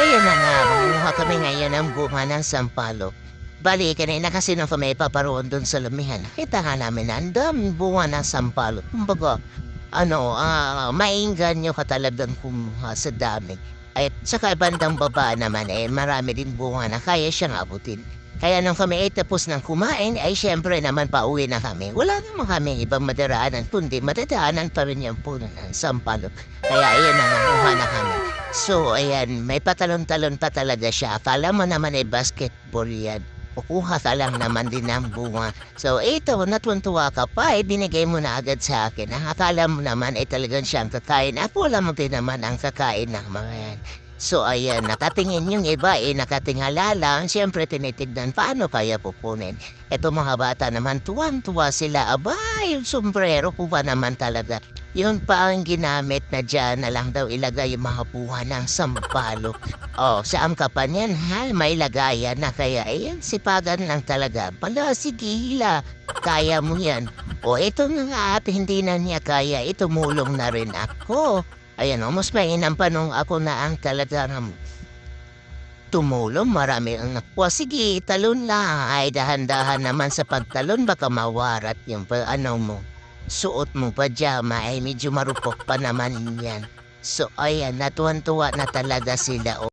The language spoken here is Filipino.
ayan na nga, mangunguha kami ngayon ng bunga ng sampalok. Bali, kanina kasi nung kami paparoon doon sa lumihan, kita nga namin na ang daming bunga ng sampalok. Kumbaga, mainggan nyo ka talagang kumuha sa dami. At saka bandang baba naman, marami din bunga na kaya siyang abutin. Kaya nung kami ay tapos ng kumain, ay syempre naman pauwi na kami. Wala naman kami ibang madaraanan, kundi madadaanan pa rin yung puno ng sampalok. Kaya ayan na, nakuha na kami. So, ayan, may patalon-talon pa talaga siya. Akala mo naman ay basketball yan. Kukuha ka lang naman din ng bunga. So, ito, natutuwa ka pa, binigay mo na agad sa akin. Akala mo naman ay talagang siyang kakain. Ako lang mo din naman ang kakain ng mga yan. So, ayan, nakatingin yung iba, nakatingala lang. Siyempre, tinitignan, paano kaya pupunin? Ito mga bata naman, tuwan-tuwa sila. Aba, yung sombrero ko ba naman talaga? Yun pa ang ginamit na dyan na lang daw ilagay yung mga buha ng sampalok. Oh, saan ka pa niyan, ha? May lagayan na kaya, ayan, sipagan lang talaga. Pala, sige, hila, kaya mo yan. O, ito na nga at hindi na niya kaya, itumulong na rin ako. Ayan, mas mainam pa nung ako na ang talagang tumulong. Marami ang nakuha. Sige, talon lang. Ay, dahan-dahan naman sa pagtalon, baka mawarat yung mo. Suot mo pajama ay medyo marupok pa naman yan. So, ayan, natuwan-tuwa na talaga sila.